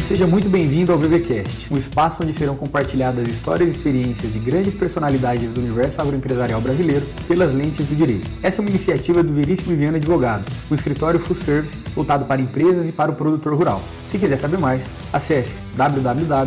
Seja muito bem-vindo ao VVCast, um espaço onde serão compartilhadas histórias e experiências de grandes personalidades do universo agroempresarial brasileiro pelas lentes do direito. Essa é uma iniciativa do Veríssimo Viana Advogados, um escritório full service voltado para empresas e para o produtor rural. Se quiser saber mais, acesse www.vv.adv.br.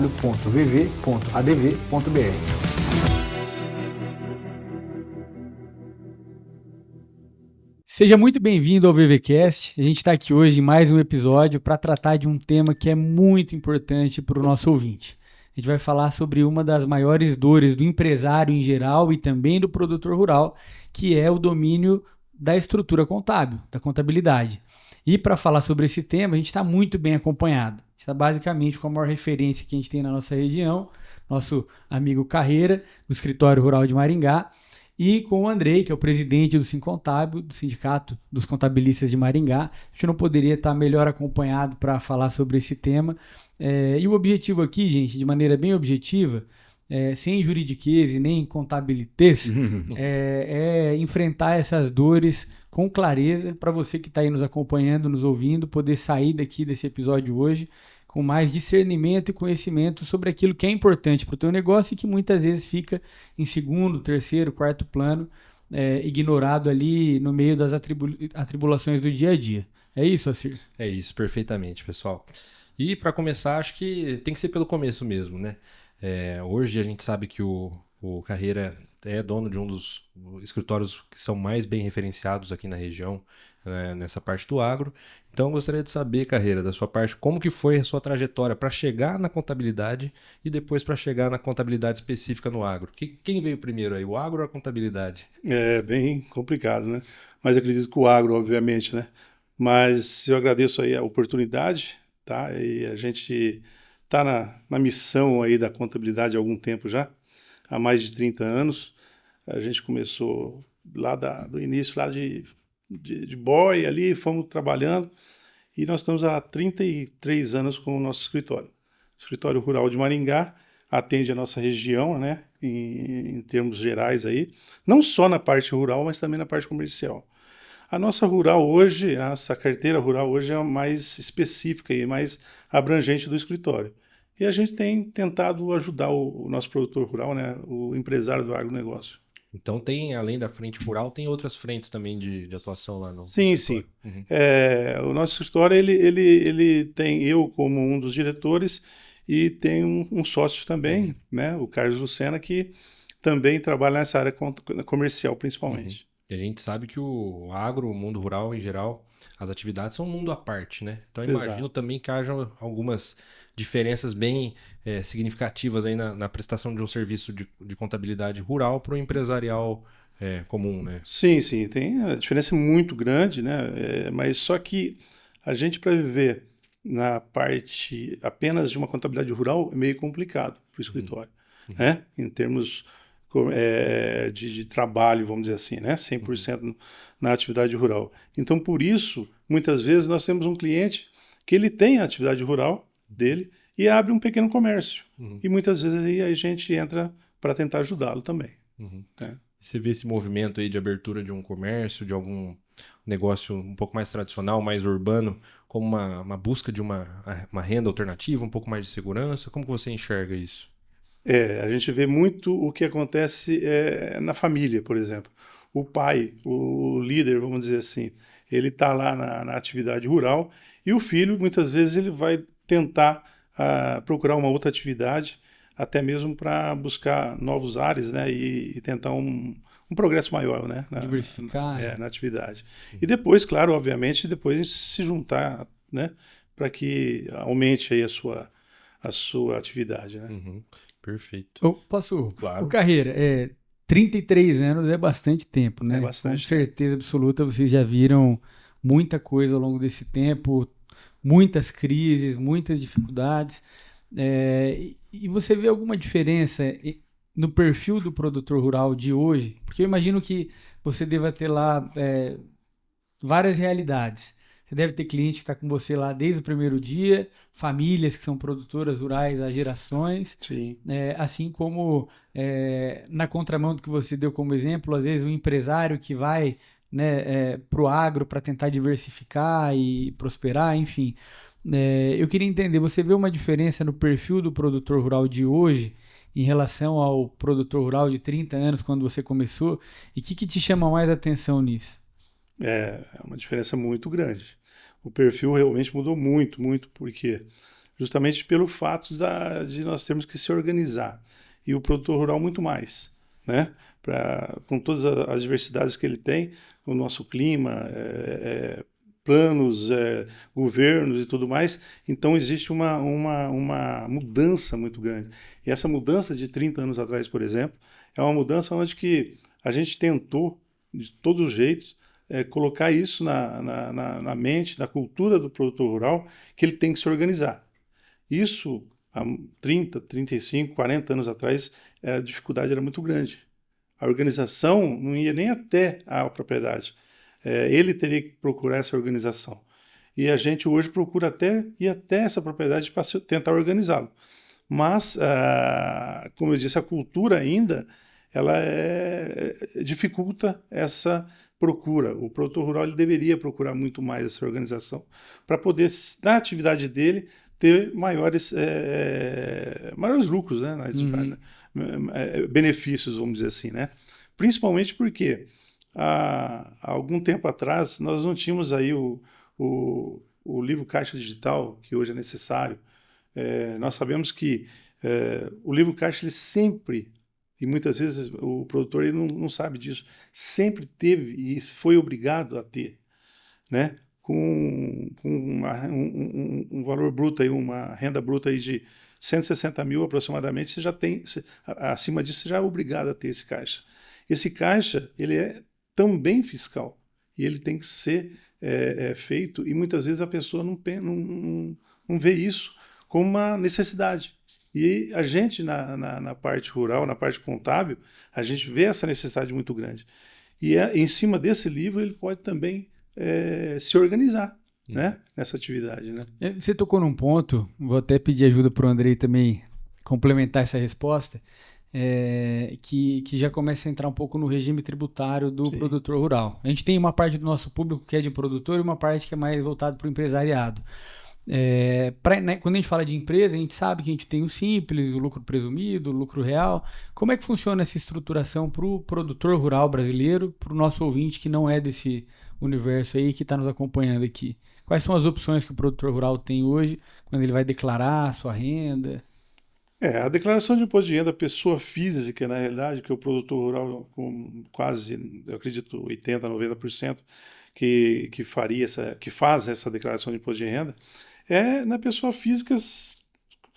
Seja muito bem-vindo ao VVCast. A gente está aqui hoje em mais um episódio para tratar de um tema que é muito importante para o nosso ouvinte. A gente vai falar sobre uma das maiores dores do empresário em geral e também do produtor rural, que é o domínio da estrutura contábil, da contabilidade. E para falar sobre esse tema, a gente está muito bem acompanhado. A gente está basicamente com a maior referência que a gente tem na nossa região, nosso amigo Carreira, do Escritório Rural de Maringá, e com o Andrei, que é o presidente do Sincontábil, do Sindicato dos Contabilistas de Maringá. A gente não poderia estar melhor acompanhado para falar sobre esse tema. E o objetivo aqui, gente, de maneira bem objetiva, sem juridiquês e nem contabilitês, é enfrentar essas dores com clareza para você que está aí nos acompanhando, nos ouvindo, poder sair daqui desse episódio hoje com mais discernimento e conhecimento sobre aquilo que é importante para o teu negócio e que muitas vezes fica em segundo, terceiro, quarto plano, ignorado ali no meio das atribulações do dia a dia. É isso, Acir? É isso, perfeitamente, pessoal. E para começar, acho que tem que ser pelo começo mesmo, né? Hoje a gente sabe que o Carreira é dono de um dos escritórios que são mais bem referenciados aqui na região, nessa parte do agro. Então eu gostaria de saber, Carreira, da sua parte, como que foi a sua trajetória para chegar na contabilidade e depois para chegar na contabilidade específica no agro. Quem veio primeiro aí, o agro ou a contabilidade? É bem complicado, né? Mas acredito que o agro, obviamente, né? Mas eu agradeço aí a oportunidade, tá? E a gente está na missão aí da contabilidade há algum tempo já, há mais de 30 anos. A gente começou lá do início, lá de boy ali, fomos trabalhando e nós estamos há 33 anos com o nosso escritório. O Escritório Rural de Maringá atende a nossa região, né, em termos gerais aí, não só na parte rural, mas também na parte comercial. A nossa rural hoje, a nossa carteira rural hoje é a mais específica e mais abrangente do escritório. E a gente tem tentado ajudar o nosso produtor rural, né, o empresário do agronegócio. Então tem, além da frente rural, tem outras frentes também de atuação lá no Sim, escritório. sim. Uhum. O nosso escritório, ele tem eu como um dos diretores e tem um sócio também, né, o Carlos Lucena, que também trabalha nessa área comercial, principalmente. E a gente sabe que o agro, o mundo rural em geral, as atividades são um mundo à parte, né? Então eu imagino também que haja algumas diferenças bem significativas aí na prestação de um serviço de contabilidade rural para o empresarial comum, né? Sim, sim, tem a diferença muito grande, né? Mas só que a gente, para viver na parte apenas de uma contabilidade rural, é meio complicado para o escritório, né? Em termos de trabalho, vamos dizer assim, né? 100% na atividade rural. Então, por isso, muitas vezes nós temos um cliente que ele tem a atividade rural dele e abre um pequeno comércio. E muitas vezes aí a gente entra para tentar ajudá-lo também. Você vê esse movimento aí de abertura de um comércio, de algum negócio um pouco mais tradicional, mais urbano, como uma busca de uma renda alternativa, um pouco mais de segurança? Como que você enxerga isso? A gente vê muito o que acontece na família, por exemplo. O pai, o líder, vamos dizer assim, ele está lá na atividade rural e o filho, muitas vezes, ele vai tentar procurar uma outra atividade, até mesmo para buscar novos ares, né, e tentar um progresso maior, né, diversificar na atividade. E depois, claro, obviamente, depois se juntar, né, para que aumente aí a sua atividade, né? Perfeito. Eu posso? Claro. O Carreira, 33 anos é bastante tempo, né? É bastante Com certeza absoluta, vocês já viram muita coisa ao longo desse tempo, muitas crises, muitas dificuldades. E você vê alguma diferença no perfil do produtor rural de hoje? Porque eu imagino que você deva ter lá várias realidades. Você deve ter cliente que está com você lá desde o primeiro dia, famílias que são produtoras rurais há gerações. Sim. Assim como na contramão do que você deu como exemplo, às vezes um empresário que vai para o agro para tentar diversificar e prosperar, enfim. Eu queria entender, você vê uma diferença no perfil do produtor rural de hoje em relação ao produtor rural de 30 anos, quando você começou? E o que te chama mais atenção nisso? É uma diferença muito grande. O perfil realmente mudou muito, muito, porque justamente pelo fato de nós termos que se organizar. E o produtor rural muito mais, né? Com todas as diversidades que ele tem, o nosso clima, planos, governos e tudo mais, então existe uma mudança muito grande. E essa mudança de 30 anos atrás, por exemplo, é uma mudança onde que a gente tentou, de todos os jeitos, colocar isso na mente, na cultura do produtor rural, que ele tem que se organizar. Isso, há 30, 35, 40 anos atrás, a dificuldade era muito grande. A organização não ia nem até a propriedade. Ele teria que procurar essa organização. E a gente hoje procura até ir até essa propriedade para tentar organizá-lo. Mas, como eu disse, a cultura ainda ela dificulta essa procura. O produtor rural ele deveria procurar muito mais essa organização para poder, na atividade dele, ter maiores lucros, né? Benefícios, vamos dizer assim, né? Principalmente porque há algum tempo atrás nós não tínhamos aí o livro Caixa Digital, que hoje é necessário. Nós sabemos que o livro Caixa ele sempre, e muitas vezes o produtor ele não sabe disso, sempre teve e foi obrigado a ter, né? Com um valor bruto, aí, uma renda bruta aí de 160 mil aproximadamente, você já tem, acima disso, você já é obrigado a ter esse caixa. Esse caixa, ele é também fiscal, e ele tem que ser feito, e muitas vezes a pessoa não vê isso como uma necessidade. E a gente, na parte rural, na parte contábil, a gente vê essa necessidade muito grande. E em cima desse livro, ele pode também se organizar, né, nessa atividade. Né? Você tocou num ponto, vou até pedir ajuda para o Andrei também complementar essa resposta, que já começa a entrar um pouco no regime tributário do produtor rural. A gente tem uma parte do nosso público que é de produtor e uma parte que é mais voltada para o empresariado. Quando a gente fala de empresa, a gente sabe que a gente tem o simples, o lucro presumido, o lucro real. Como é que funciona essa estruturação para o produtor rural brasileiro, para o nosso ouvinte que não é desse universo aí, que está nos acompanhando aqui? Quais são as opções que o produtor rural tem hoje quando ele vai declarar a sua renda? A declaração de imposto de renda pessoa física, na realidade, que o produtor rural, com quase, eu acredito, 80%, 90%, que faz essa declaração de imposto de renda, na pessoa física,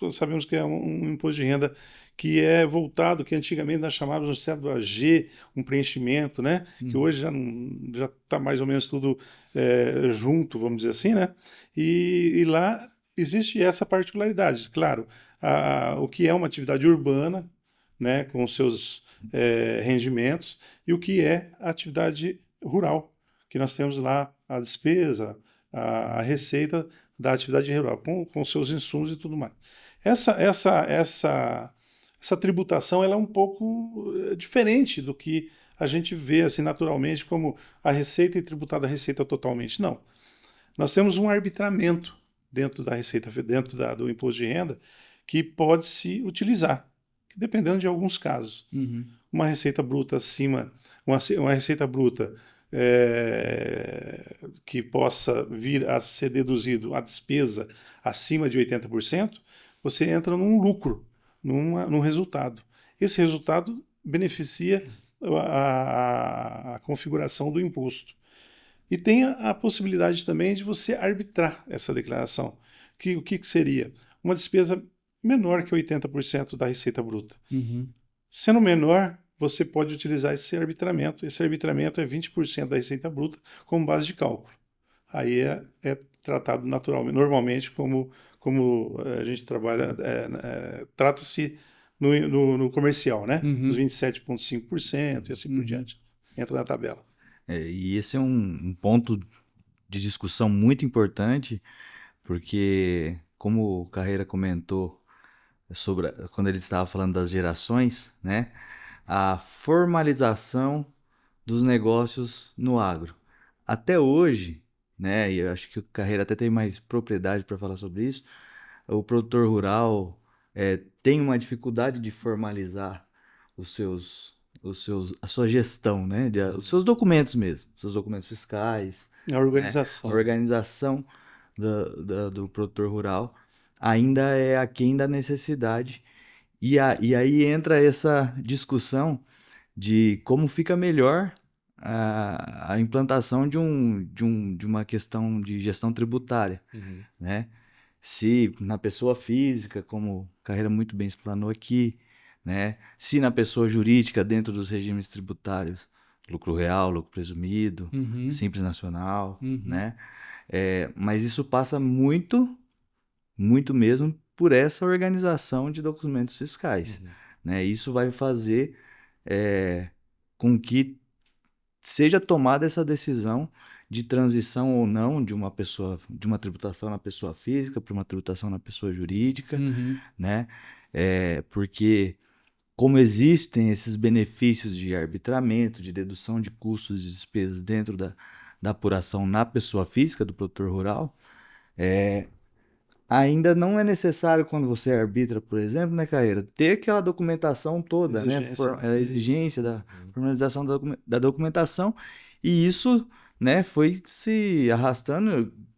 nós sabemos que é um imposto de renda que é voltado, que antigamente nós chamávamos no cédula G, um preenchimento, né? Que hoje já está mais ou menos tudo junto, vamos dizer assim, né? E lá existe essa particularidade, claro, o que é uma atividade urbana, né, com seus rendimentos, e o que é a atividade rural, que nós temos lá a despesa, a receita da atividade rural, com seus insumos e tudo mais. Essa tributação ela é um pouco diferente do que a gente vê assim, naturalmente como a receita e tributada a receita totalmente. Não. Nós temos um arbitramento dentro da receita, dentro do imposto de renda, que pode se utilizar, dependendo de alguns casos. Uma receita bruta acima, uma receita bruta que possa vir a ser deduzido a despesa acima de 80%, você entra num lucro, num resultado. Esse resultado beneficia a configuração do imposto. E tem a possibilidade também de você arbitrar essa declaração. O que seria? Uma despesa menor que 80% da receita bruta. Sendo menor, você pode utilizar esse arbitramento. Esse arbitramento é 20% da receita bruta como base de cálculo. Aí é tratado normalmente como a gente trabalha, trata-se no comercial, né? Os 27,5% e assim por diante. Entra na tabela. E esse é um ponto de discussão muito importante, porque, como o Carreira comentou quando ele estava falando das gerações, né, a formalização dos negócios no agro. Até hoje, né? E eu acho que o Carreira até tem mais propriedade para falar sobre isso. O produtor rural tem uma dificuldade de formalizar a sua gestão, né? Os seus documentos mesmo, seus documentos fiscais, A né? A organização. organização do produtor rural ainda é aquém da necessidade. E aí entra essa discussão de como fica melhor a implantação de uma questão de gestão tributária, Uhum. né? Se na pessoa física, como a Carreira muito bem explanou aqui, né? Se na pessoa jurídica, dentro dos regimes tributários, lucro real, lucro presumido, Uhum. simples nacional, Uhum. né? Mas isso passa muito, muito mesmo por essa organização de documentos fiscais, né? Isso vai fazer com que seja tomada essa decisão de transição ou não de uma tributação na pessoa física para uma tributação na pessoa jurídica, Uhum. né? Porque como existem esses benefícios de arbitramento, de dedução de custos e despesas dentro da apuração na pessoa física do produtor rural, ainda não é necessário, quando você arbitra, por exemplo, né, Caeira, ter aquela documentação toda, né? Exigência. A exigência da formalização da documentação, e isso, né, foi se arrastando,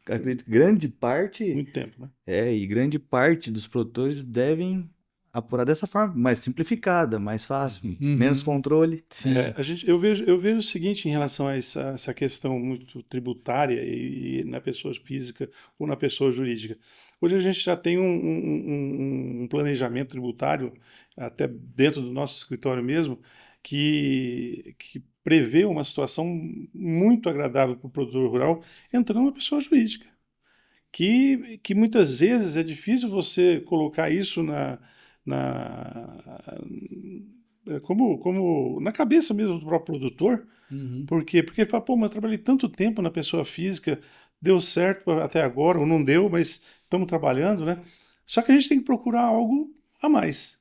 eu acredito, grande parte, Muito tempo, né? e grande parte dos produtores devem apurar dessa forma, mais simplificada, mais fácil, menos controle. Sim. Eu vejo o seguinte em relação a essa questão muito tributária e na pessoa física ou na pessoa jurídica. Hoje a gente já tem um planejamento tributário, até dentro do nosso escritório mesmo, que prevê uma situação muito agradável para o produtor rural entrando uma pessoa jurídica. Que muitas vezes é difícil você colocar isso como na cabeça mesmo do próprio produtor. Uhum. Por quê? Porque ele fala, pô, mas eu trabalhei tanto tempo na pessoa física, deu certo até agora, ou não deu, mas estamos trabalhando, né? Só que a gente tem que procurar algo a mais.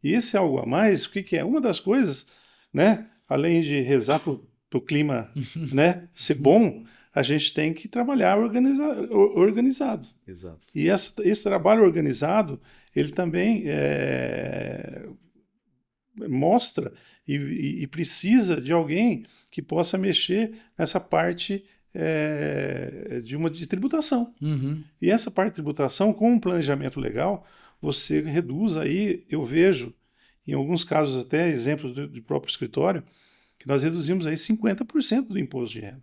E esse algo a mais, o que que é? Uma das coisas, né? Além de rezar para o clima, né, ser bom, a gente tem que trabalhar organizado. Exato. E esse trabalho organizado, ele também mostra e precisa de alguém que possa mexer nessa parte de tributação. Uhum. E essa parte de tributação, com um planejamento legal, você reduz aí, eu vejo, em alguns casos até exemplos do próprio escritório, que nós reduzimos aí 50% do imposto de renda.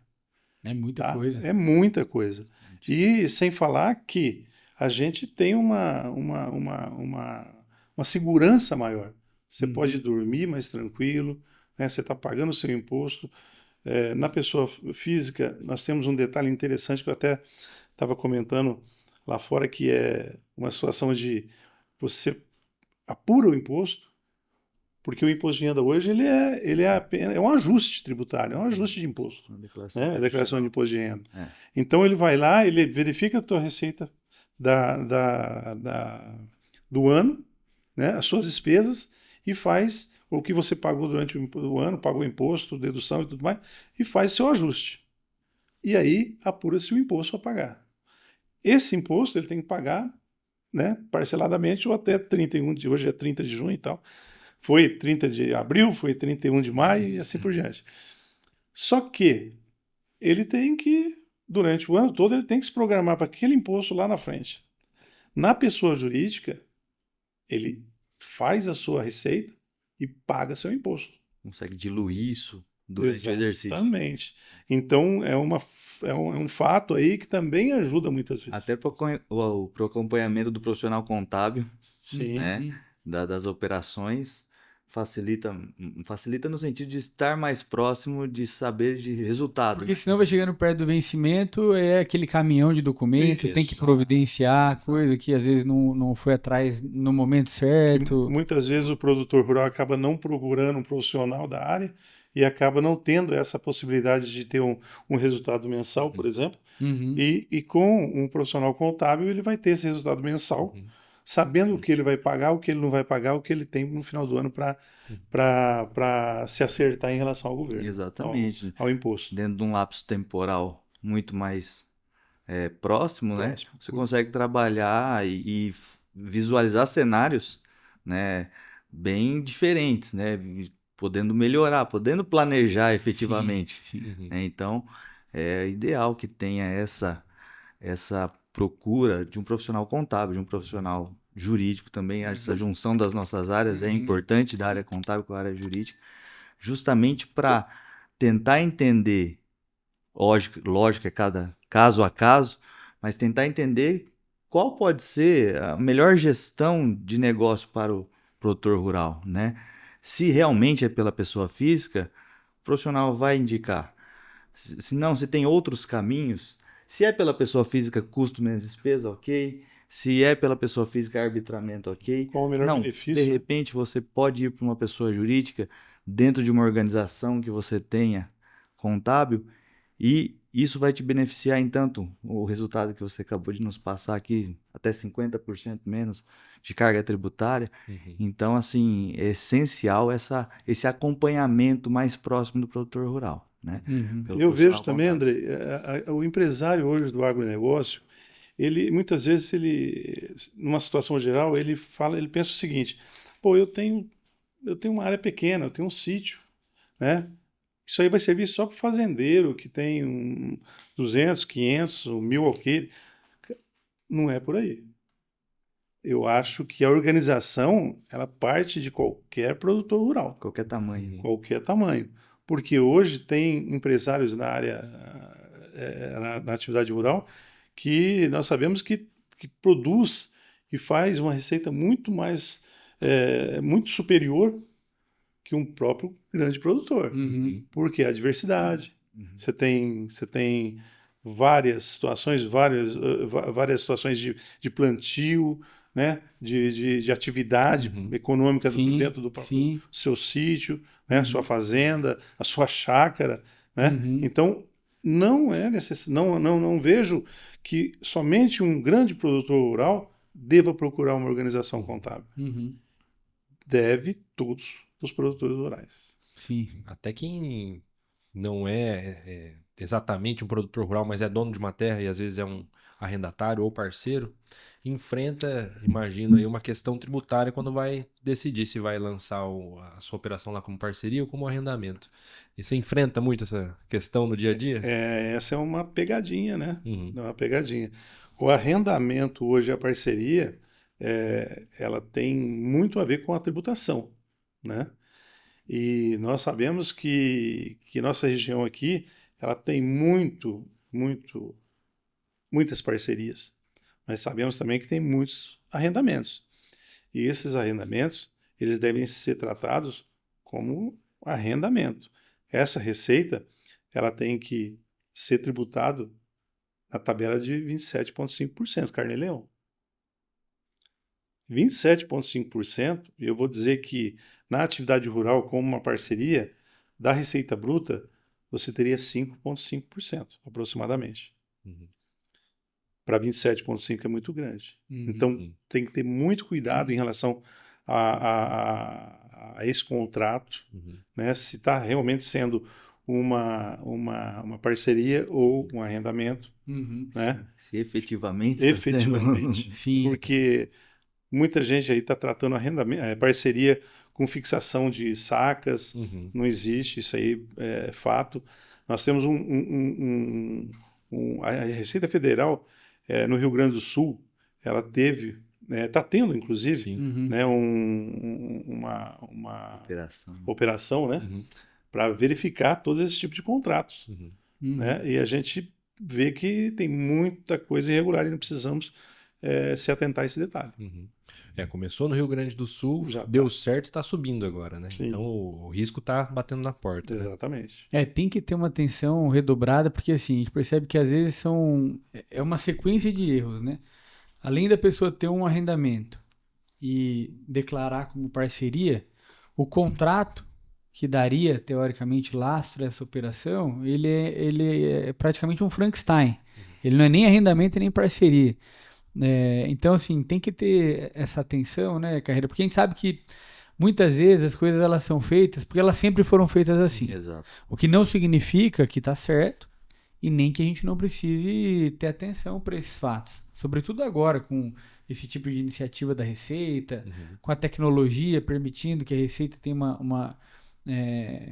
É muita Tá? coisa. É muita coisa. E sem falar que a gente tem uma segurança maior. Você pode dormir mais tranquilo, né? Você está pagando o seu imposto. Na pessoa física, nós temos um detalhe interessante que eu até estava comentando lá fora, que é uma situação de você apura o imposto, porque o imposto de renda hoje ele é apenas um ajuste tributário, é um ajuste de imposto, Uma declaração né? É a declaração de imposto de renda. É. Então ele vai lá, ele verifica a tua receita do ano, né? As suas despesas e faz o que você pagou durante o ano, pagou imposto, dedução e tudo mais, e faz seu ajuste. E aí apura-se o imposto a pagar. Esse imposto ele tem que pagar, né, parceladamente ou até 31 de hoje é 30 de junho e tal. Foi 30 de abril, foi 31 de maio e assim por diante. Só que ele tem que, durante o ano todo, ele tem que se programar para aquele imposto lá na frente. Na pessoa jurídica, ele faz a sua receita e paga seu imposto. Consegue diluir isso durante o exercício. Exatamente. Então, é um fato aí que também ajuda muitas vezes. Até para o acompanhamento do profissional contábil, Sim. né, das operações, facilita no sentido de estar mais próximo, de saber de resultado. Porque senão vai chegando perto do vencimento, é aquele caminhão de documento, tem que providenciar coisa que às vezes não foi atrás no momento certo. E muitas vezes o produtor rural acaba não procurando um profissional da área e acaba não tendo essa possibilidade de ter um resultado mensal, por exemplo. Uhum. E com um profissional contábil ele vai ter esse resultado mensal, sabendo o que ele vai pagar, o que ele não vai pagar, o que ele tem no final do ano para se acertar em relação ao governo. Exatamente. Ao imposto. Dentro de um lapso temporal muito mais próximo, né? Próximo. Você consegue trabalhar e visualizar cenários, né, bem diferentes, né? Podendo melhorar, podendo planejar efetivamente. Sim. Uhum. Né? Então, é ideal que tenha essa procura de um profissional contábil, de um profissional jurídico também. Essa junção das nossas áreas é importante, da área contábil com a área jurídica, justamente para tentar entender, lógico, é cada caso a caso, mas tentar entender qual pode ser a melhor gestão de negócio para o produtor rural, né? Se realmente é pela pessoa física, o profissional vai indicar. Se não, se tem outros caminhos, se é pela pessoa física, custo menos despesa, ok. Se é pela pessoa física, arbitramento, ok. Qual o melhor Não, benefício? de repente você pode ir para uma pessoa jurídica dentro de uma organização que você tenha contábil e isso vai te beneficiar em tanto o resultado que você acabou de nos passar aqui, até 50% menos de carga tributária. Uhum. Então, assim, é essencial esse acompanhamento mais próximo do produtor rural, né? Uhum. Pelo Eu vejo profissional também, contábil. André, o empresário hoje do agronegócio, ele muitas vezes numa situação geral, ele pensa o seguinte: pô, eu tenho uma área pequena, eu tenho um sítio, né? Isso aí vai servir só para o fazendeiro que tem 200, 500, 1.000 alqueires. Não é por aí. Eu acho que a organização, ela parte de qualquer produtor rural, Qualquer tamanho. qualquer tamanho. Porque hoje tem empresários na área, na atividade rural, que nós sabemos que produz e faz uma receita muito mais, muito superior que um próprio grande produtor. Uhum. Porque a diversidade. Você tem várias situações, várias situações de plantio, né? de atividade econômica Sim, dentro do próprio sim. seu sítio, né? Sua fazenda, a sua chácara. Né? Uhum. Então, não é necessário, não vejo que somente um grande produtor rural deva procurar uma organização contábil. Uhum. Deve todos os produtores rurais. Sim. Até quem não é exatamente um produtor rural, mas é dono de uma terra e às vezes é um arrendatário ou parceiro, enfrenta, imagino aí, uma questão tributária quando vai decidir se vai lançar a sua operação lá como parceria ou como arrendamento. E você enfrenta muito essa questão no dia a dia? Essa é uma pegadinha, né? Uhum. É uma pegadinha. O arrendamento hoje, a parceria, ela tem muito a ver com a tributação, né? E nós sabemos que nossa região aqui, ela tem muitas parcerias. Mas sabemos também que tem muitos arrendamentos. E esses arrendamentos, eles devem ser tratados como arrendamento. Essa receita, ela tem que ser tributado na tabela de 27,5%, carne e leão. 27,5%, e eu vou dizer que na atividade rural, como uma parceria, da receita bruta, você teria 5,5% aproximadamente. Uhum. Para 27,5% é muito grande. Uhum. Então, tem que ter muito cuidado em relação a esse contrato, né? Se está realmente sendo uma parceria ou um arrendamento, Uhum. né? Se efetivamente está sendo... Efetivamente. Sim. Porque muita gente aí está tratando parceria com fixação de sacas, não existe, isso aí é fato. Nós temos a Receita Federal no Rio Grande do Sul, ela teve, está tendo inclusive, Sim. Uhum. né, uma Operação. operação, né, para verificar todos esses tipos de contratos. Uhum. Né? E a gente vê que tem muita coisa irregular e não precisamos se atentar a esse detalhe. Começou no Rio Grande do Sul, Já deu tá. certo e está subindo agora, né? Sim. Então o risco está batendo na porta. Né? Exatamente. Tem que ter uma atenção redobrada, porque assim, a gente percebe que às vezes é uma sequência de erros, né? Além da pessoa ter um arrendamento e declarar como parceria, o contrato que daria, teoricamente, lastro a essa operação, ele é praticamente um Frankenstein. Ele não é nem arrendamento nem parceria. Então, assim, tem que ter essa atenção, né, Carreira? Porque a gente sabe que muitas vezes as coisas elas são feitas porque elas sempre foram feitas assim. Exato. O que não significa que está certo e nem que a gente não precise ter atenção para esses fatos. Sobretudo agora, com esse tipo de iniciativa da Receita, com a tecnologia permitindo que a Receita tenha uma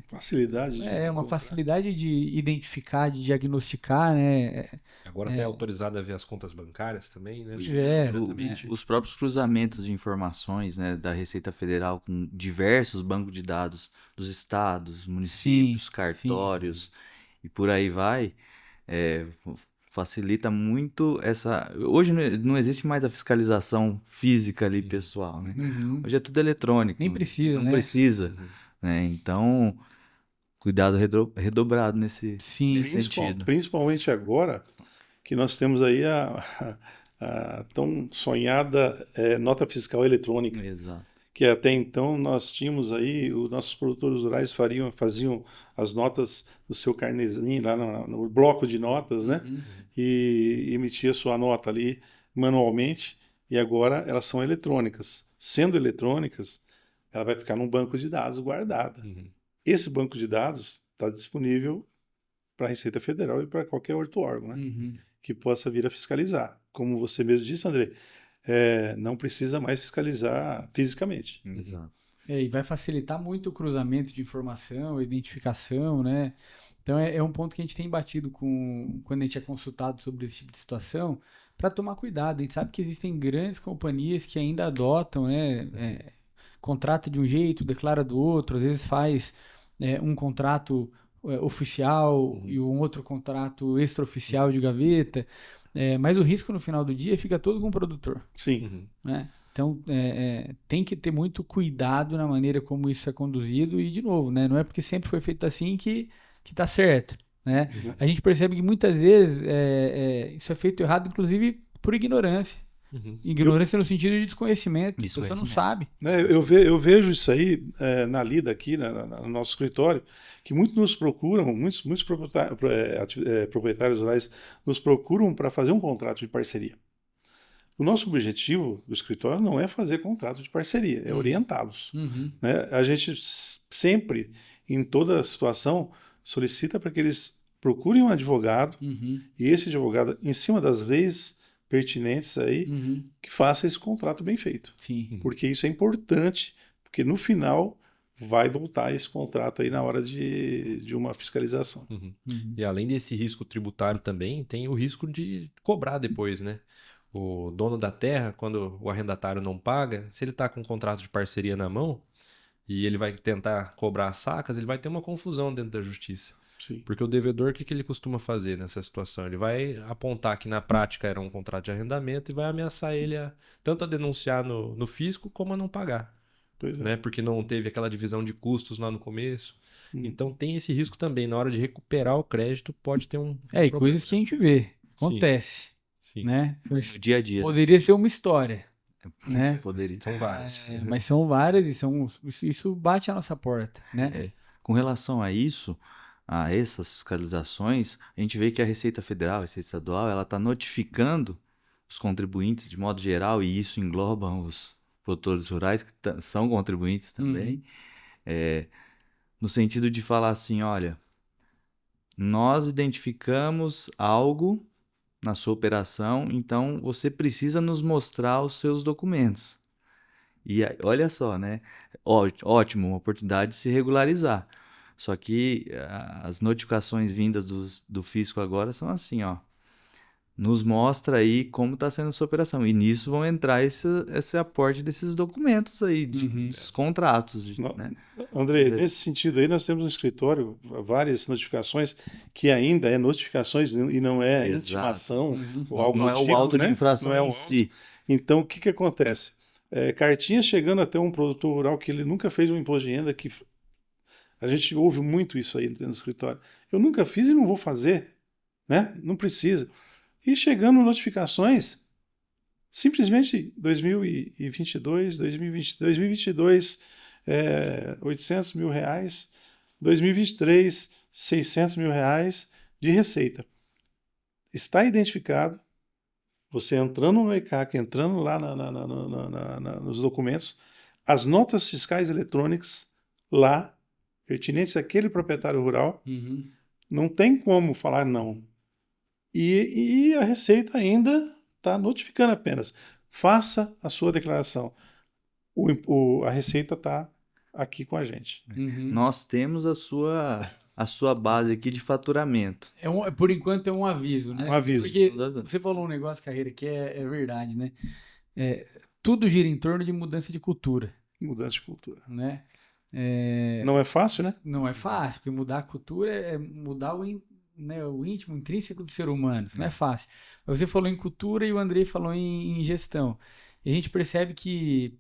Facilidade de uma encontrar. facilidade de identificar, de diagnosticar, né? Agora até autorizado a ver as contas bancárias também, né? Pois é. Diretamente. Os próprios cruzamentos de informações, né, da Receita Federal com diversos bancos de dados dos estados, municípios, Sim, cartórios e por aí vai, facilita muito essa... Hoje não existe mais a fiscalização física ali, pessoal, né? Uhum. Hoje é tudo eletrônico. Nem precisa, não né? precisa, né? Então, cuidado redobrado nesse sentido. Principalmente agora que nós temos aí a tão sonhada nota fiscal eletrônica, Exato. que até então nós tínhamos aí, os nossos produtores rurais faziam as notas do seu carnezinho lá no bloco de notas, né? E emitia sua nota ali manualmente, e agora elas são eletrônicas. Sendo eletrônicas, ela vai ficar num banco de dados guardada. Esse banco de dados está disponível para a Receita Federal e para qualquer outro órgão, né? Que possa vir a fiscalizar. Como você mesmo disse, André, não precisa mais fiscalizar fisicamente. Exato. E vai facilitar muito o cruzamento de informação, a identificação, né? Então é um ponto que a gente tem batido quando a gente é consultado sobre esse tipo de situação, para tomar cuidado. A gente sabe que existem grandes companhias que ainda adotam, né? Contrata de um jeito, declara do outro, às vezes faz um contrato oficial e um outro contrato extraoficial de gaveta, mas o risco no final do dia fica todo com o produtor. Sim. Né? Então tem que ter muito cuidado na maneira como isso é conduzido e, de novo, né? Não é porque sempre foi feito assim que está certo. Né? A gente percebe que muitas vezes isso é feito errado, inclusive por ignorância. Ignorância no sentido de desconhecimento. A pessoa não sabe. Eu vejo isso aí na lida aqui, no nosso escritório, que muitos nos procuram, muitos proprietários rurais nos procuram para fazer um contrato de parceria. O nosso objetivo do escritório não é fazer contrato de parceria, é orientá-los. Né? A gente sempre, em toda situação, solicita para que eles procurem um advogado e esse advogado, em cima das leis pertinentes aí, que faça esse contrato bem feito. Sim. Porque isso é importante, porque no final vai voltar esse contrato aí na hora de uma fiscalização. E além desse risco tributário também, tem o risco de cobrar depois, né? O dono da terra, quando o arrendatário não paga, se ele está com um contrato de parceria na mão e ele vai tentar cobrar as sacas, ele vai ter uma confusão dentro da justiça. Sim. Porque o devedor, o que ele costuma fazer nessa situação? Ele vai apontar que na prática era um contrato de arrendamento e vai ameaçar ele tanto a denunciar no fisco como a não pagar. Pois é. Né? Porque não teve aquela divisão de custos lá no começo. Então tem esse risco também. Na hora de recuperar o crédito, pode ter um e coisas que a gente vê. Acontece. Sim. Né? No dia a dia. Poderia ser uma história. Né? Poderia. São várias. Mas são várias e isso bate a nossa porta. Né? Com relação a isso, a essas fiscalizações, a gente vê que a Receita Federal, a Receita Estadual, ela está notificando os contribuintes de modo geral, e isso engloba os produtores rurais que são contribuintes também, no sentido de falar assim, olha, nós identificamos algo na sua operação, então você precisa nos mostrar os seus documentos. E aí, olha só, né? Ótimo, uma oportunidade de se regularizar. Só que as notificações vindas do fisco agora são assim, ó. Nos mostra aí como está sendo a sua operação. E nisso vão entrar esse aporte desses documentos aí, desses contratos. Né? André, nesse sentido aí, nós temos no escritório várias notificações que ainda é notificações e não é intimação ou algo não do é tipo, o auto né? de infração Não é em si. Então, o que acontece? Cartinhas chegando até um produtor rural que ele nunca fez um imposto de renda, que a gente ouve muito isso aí dentro do escritório. Eu nunca fiz e não vou fazer, né? Não precisa. E chegando notificações, simplesmente 2022, 800 mil reais, 2023, 600 mil reais de receita. Está identificado, você entrando no ECAC, entrando lá nos documentos, as notas fiscais eletrônicas lá, pertinentes àquele proprietário rural, não tem como falar não. E a Receita ainda está notificando apenas. Faça a sua declaração. A Receita está aqui com a gente. Uhum. Nós temos a sua base aqui de faturamento. Por enquanto é um aviso, né? Um aviso. Porque você falou um negócio, Carreira, que é verdade, né? Tudo gira em torno de mudança de cultura, Mudança de cultura. né? Não é fácil, né? Não é fácil, porque mudar a cultura é mudar o íntimo, o intrínseco do ser humano. Não é fácil. Você falou em cultura e o Andrei falou em gestão. E a gente percebe que,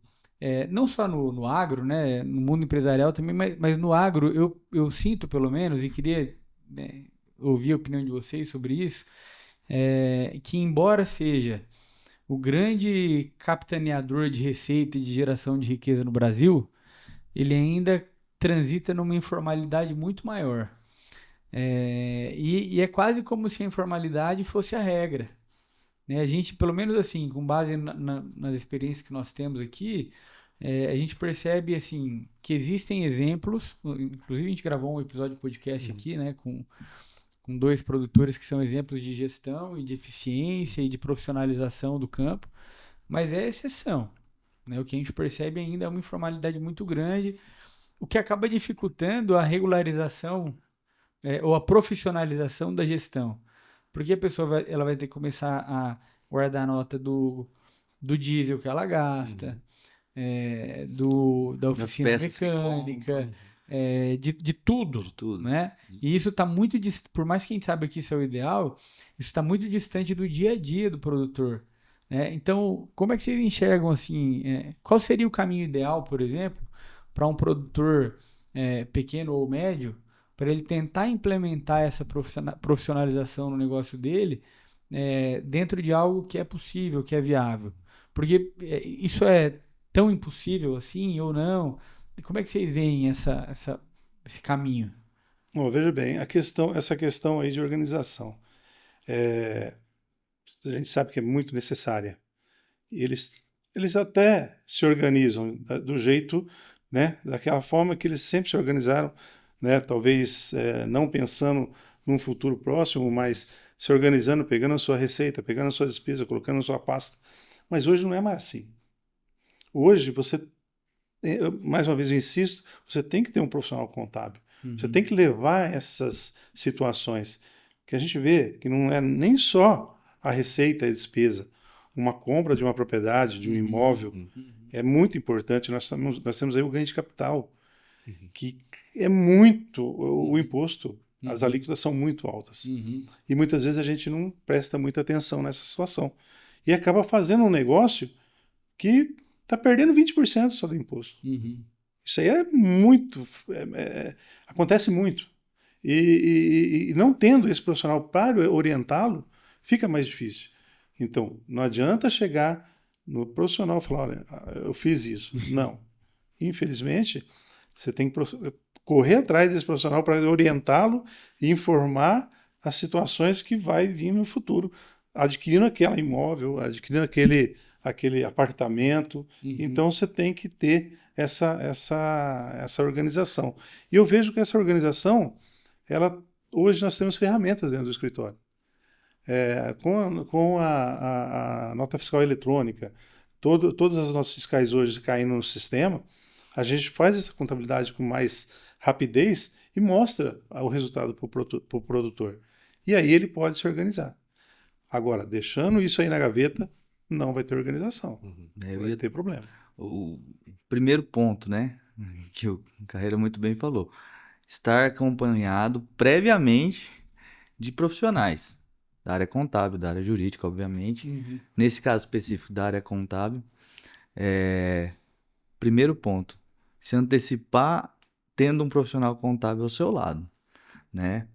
não só no agro, né, no mundo empresarial também, mas no agro eu sinto, pelo menos, e queria, né, ouvir a opinião de vocês sobre isso, que embora seja o grande capitaneador de receita e de geração de riqueza no Brasil, ele ainda transita numa informalidade muito maior. E é quase como se a informalidade fosse a regra, né? A gente, pelo menos assim, com base nas experiências que nós temos aqui, a gente percebe assim, que existem exemplos, inclusive a gente gravou um episódio de podcast aqui, né, com 2 produtores que são exemplos de gestão e de eficiência e de profissionalização do campo, mas é exceção, né? O que a gente percebe ainda é uma informalidade muito grande, o que acaba dificultando a regularização, ou a profissionalização da gestão. Porque a pessoa ela vai ter que começar a guardar a nota do diesel que ela gasta, da oficina mecânica, de tudo. De tudo. Né? E isso está muito por mais que a gente saiba que isso é o ideal, isso está muito distante do dia a dia do produtor. Né? Então, como é que vocês enxergam assim? Qual seria o caminho ideal, por exemplo, para um produtor pequeno ou médio, para ele tentar implementar essa profissionalização no negócio dele, dentro de algo que é possível, que é viável? Porque isso é tão impossível assim ou não? Como é que vocês veem esse caminho? Bom, veja bem, essa questão aí de organização, a gente sabe que é muito necessária. Eles até se organizam do jeito, né, daquela forma que eles sempre se organizaram, né, talvez não pensando num futuro próximo, mas se organizando, pegando a sua receita, pegando a sua despesa, colocando na sua pasta. Mas hoje não é mais assim. Hoje você, mais uma vez eu insisto, você tem que ter um profissional contábil. Uhum. Você tem que levar essas situações que a gente vê que não é nem só a receita e a despesa. Uma compra de uma propriedade, de um imóvel, é muito importante. Nós temos aí o ganho de capital, que é muito, o imposto, as alíquotas são muito altas. E muitas vezes a gente não presta muita atenção nessa situação. E acaba fazendo um negócio que está perdendo 20% só do imposto. Isso aí é muito, acontece muito. E não tendo esse profissional para orientá-lo, fica mais difícil. Então, não adianta chegar no profissional e falar, olha, eu fiz isso. Não. Infelizmente, você tem que correr atrás desse profissional para orientá-lo e informar as situações que vai vir no futuro, adquirindo aquele imóvel, adquirindo aquele apartamento. Então, você tem que ter essa organização. E eu vejo que essa organização, hoje nós temos ferramentas dentro do escritório. Com a nota fiscal eletrônica, todas as notas fiscais hoje caindo no sistema, a gente faz essa contabilidade com mais rapidez e mostra o resultado para o produtor. E aí ele pode se organizar. Agora, deixando isso aí na gaveta, não vai ter organização. Vai ter problema. O primeiro ponto, né, que o Carreira muito bem falou, estar acompanhado previamente de profissionais da área contábil, da área jurídica, obviamente. Nesse caso específico da área contábil, primeiro ponto, se antecipar tendo um profissional contábil ao seu lado, né?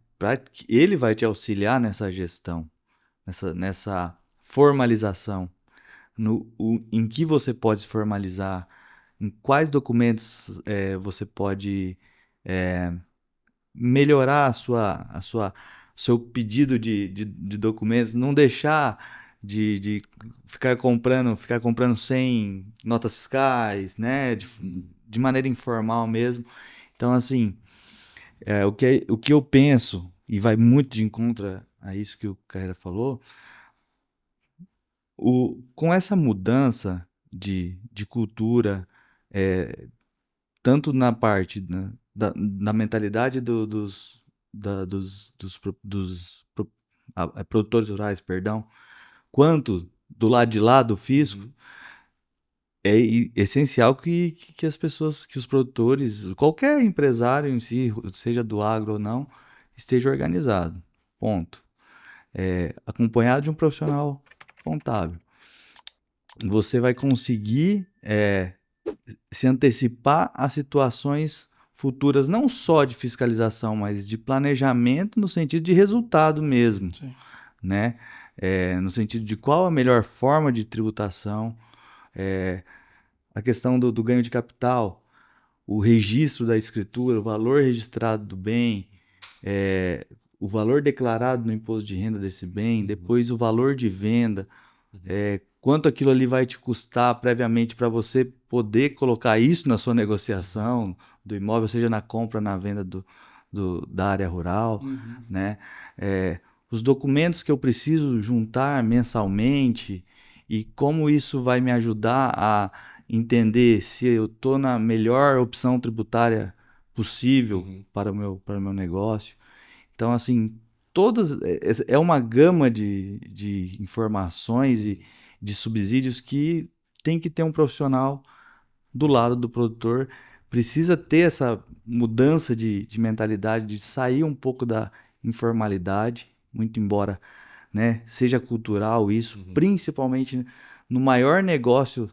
Ele vai te auxiliar nessa gestão, nessa formalização, em que você pode se formalizar, em quais documentos você pode melhorar seu pedido de documentos, não deixar de ficar comprando sem notas fiscais, né? De maneira informal mesmo. Então, assim, o que eu penso, e vai muito de encontro a isso que o Carreira falou, com essa mudança de cultura, tanto na parte da mentalidade dos produtores rurais, perdão, quanto do lado de lá do fisco, é essencial que as pessoas, que os produtores, qualquer empresário em si, seja do agro ou não, esteja organizado. Ponto. Acompanhado de um profissional contábil. Você vai conseguir se antecipar a situações futuras, não só de fiscalização, mas de planejamento no sentido de resultado mesmo. Sim. Né? No sentido de qual a melhor forma de tributação, a questão do ganho de capital, o registro da escritura, o valor registrado do bem, o valor declarado no imposto de renda desse bem, depois o valor de venda, quanto aquilo ali vai te custar previamente para você poder colocar isso na sua negociação do imóvel, seja na compra, na venda da área rural, né? Os documentos que eu preciso juntar mensalmente e como isso vai me ajudar a entender se eu estou na melhor opção tributária possível para o meu negócio. Então, assim, é uma gama de informações e de subsídios que tem que ter um profissional do lado do produtor. Precisa ter essa mudança de mentalidade, de sair um pouco da informalidade, muito embora, né, seja cultural isso, principalmente no maior negócio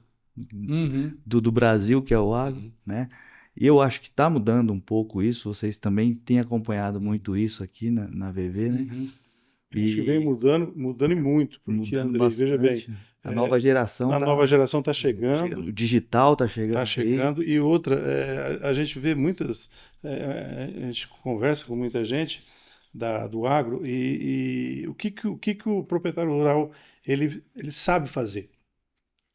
do Brasil, que é o agro, né? E eu acho que está mudando um pouco isso. Vocês também têm acompanhado muito isso aqui na VV, né? Acho que vem mudando e muito, porque, Andrei, veja bem, a nova geração está chegando. O digital está chegando. Está chegando. E outra, a gente vê muitas, a gente conversa com muita gente do agro e o que o proprietário rural ele sabe fazer?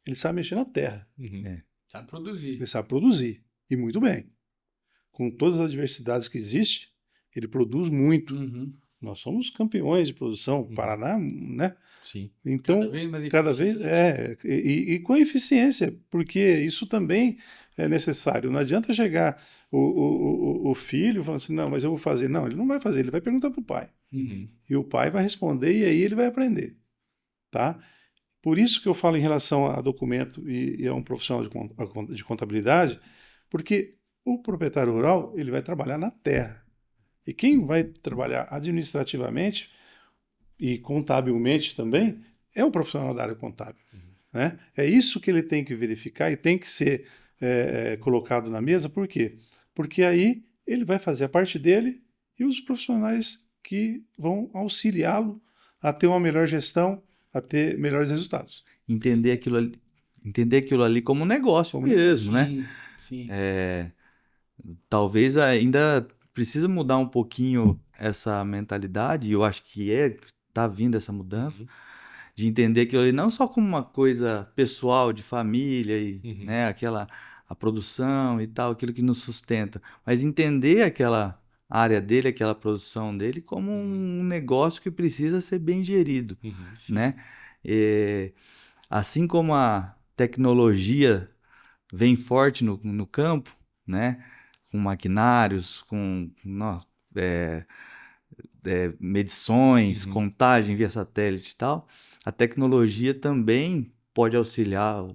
Ele sabe mexer na terra. Sabe produzir. Ele sabe produzir. E muito bem. Com todas as adversidades que existem, ele produz muito. Nós somos campeões de produção. Paraná, né? Sim. Então, cada vez e com eficiência, porque isso também é necessário. Não adianta chegar o filho falando assim, não, mas eu vou fazer. Não, ele não vai fazer, ele vai perguntar para o pai. E o pai vai responder e aí ele vai aprender. Tá? Por isso que eu falo em relação a documento e a um profissional de contabilidade, porque o proprietário rural ele vai trabalhar na terra. E quem vai trabalhar administrativamente e contabilmente também é o profissional da área contábil. Né? É isso que ele tem que verificar e tem que ser colocado na mesa. Por quê? Porque aí ele vai fazer a parte dele e os profissionais que vão auxiliá-lo a ter uma melhor gestão, a ter melhores resultados. Entender aquilo ali como um negócio mesmo, né? Sim. Talvez ainda precisa mudar um pouquinho essa mentalidade, e eu acho que tá vindo essa mudança, de entender aquilo ali não só como uma coisa pessoal, de família, e, né, a produção e tal, aquilo que nos sustenta, mas entender aquela área dele, aquela produção dele, como um negócio que precisa ser bem gerido, né? Assim como a tecnologia vem forte no campo, né? Com maquinários, com medições, contagem via satélite e tal, a tecnologia também pode auxiliar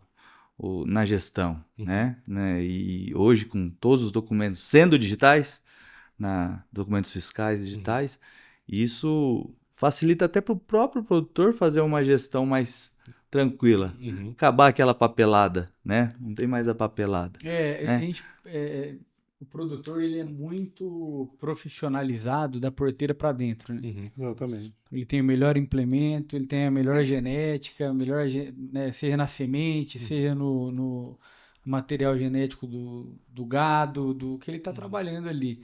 na gestão, né? E hoje, com todos os documentos sendo digitais, documentos fiscais digitais, isso facilita até para o próprio produtor fazer uma gestão mais tranquila, acabar aquela papelada, né? Não tem mais a papelada. O produtor ele é muito profissionalizado da porteira para dentro, né? Exatamente. Ele tem o melhor implemento, ele tem a melhor genética, né, seja na semente, seja no material genético do gado, do que ele está trabalhando ali.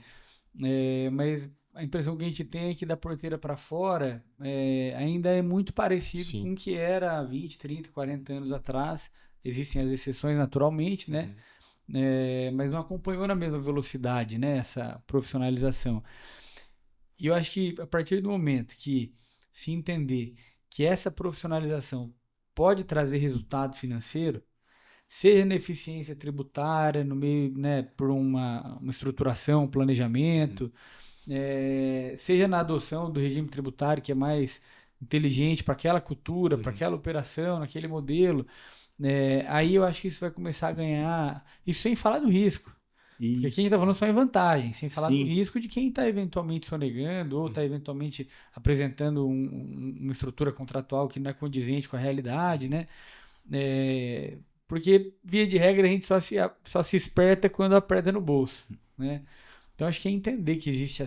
Mas a impressão que a gente tem é que da porteira para fora ainda é muito parecido com o que era 20, 30, 40 anos atrás. Existem as exceções naturalmente, né? Mas não acompanhou na mesma velocidade, né, essa profissionalização. E eu acho que a partir do momento que se entender que essa profissionalização pode trazer resultado financeiro, seja na eficiência tributária, no meio, né, por uma estruturação, um planejamento, seja na adoção do regime tributário que é mais inteligente para aquela cultura, para aquela operação, naquele modelo, aí eu acho que isso vai começar a ganhar, isso sem falar do risco. Porque aqui a gente está falando só em vantagem, sem falar do risco de quem está eventualmente sonegando ou está eventualmente apresentando uma estrutura contratual que não é condizente com a realidade, né? Porque, via de regra, a gente só se esperta quando aperta no bolso, né? Então, acho que é entender que existe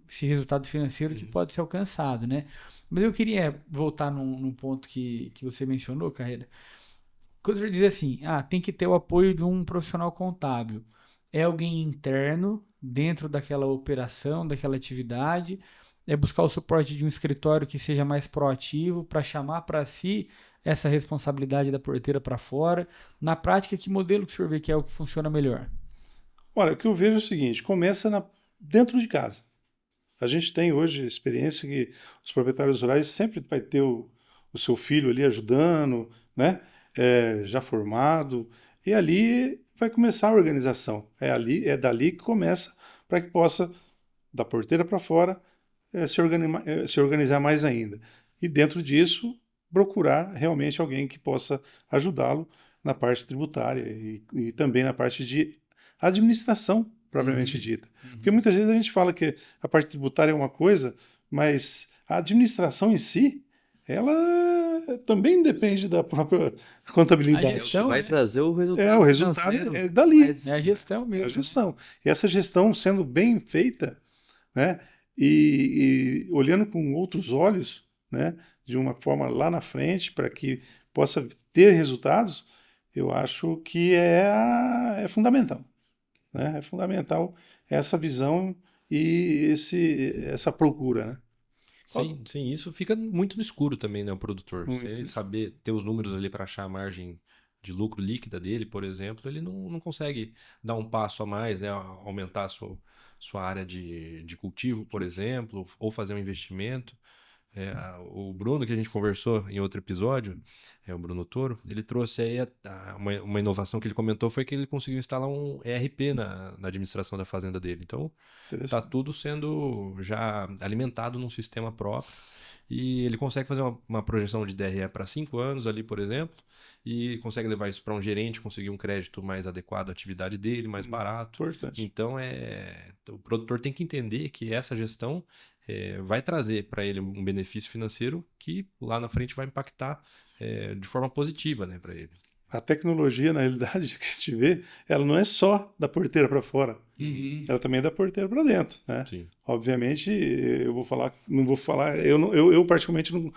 esse resultado financeiro que pode ser alcançado, né? Mas eu queria voltar num ponto que você mencionou, Carreira. Quando você diz assim, tem que ter o apoio de um profissional contábil. É alguém interno, dentro daquela operação, daquela atividade, é buscar o suporte de um escritório que seja mais proativo para chamar para si essa responsabilidade da porteira para fora. Na prática, que modelo que o senhor vê que é o que funciona melhor? Olha, o que eu vejo é o seguinte, começa dentro de casa. A gente tem hoje a experiência que os proprietários rurais sempre vai ter o seu filho ali ajudando, né? Já formado, e ali vai começar a organização. É dali que começa para que possa, da porteira para fora, se organizar mais ainda. E dentro disso, procurar realmente alguém que possa ajudá-lo na parte tributária e também na parte de administração propriamente dita. Porque muitas vezes a gente fala que a parte tributária é uma coisa, mas a administração em si, ela também depende da própria contabilidade. A gestão, vai né? trazer o resultado. O resultado financeiro, é dali. mas É a gestão mesmo. É a gestão. E essa gestão sendo bem feita, né, e olhando com outros olhos, né, de uma forma lá na frente, para que possa ter resultados, eu acho que é fundamental. Né? É fundamental essa visão e essa procura. Né? Sim, isso fica muito no escuro também, né, o produtor. Muito. Se ele saber ter os números ali para achar a margem de lucro líquida dele, por exemplo, ele não consegue dar um passo a mais, né, aumentar a sua área de cultivo, por exemplo, ou fazer um investimento. O Bruno, que a gente conversou em outro episódio, o Bruno Toro, ele trouxe aí uma inovação que ele comentou, foi que ele conseguiu instalar um ERP na administração da fazenda dele. Então, está tudo sendo já alimentado num sistema próprio e ele consegue fazer uma projeção de DRE para 5 anos ali, por exemplo, e consegue levar isso para um gerente, conseguir um crédito mais adequado à atividade dele, mais barato. Importante. Então, o produtor tem que entender que essa gestão vai trazer para ele um benefício financeiro que lá na frente vai impactar de forma positiva, né, para ele. A tecnologia, na realidade, que a gente vê, ela não é só da porteira para fora. Ela também é da porteira para dentro. Né? Sim. Obviamente, eu particularmente não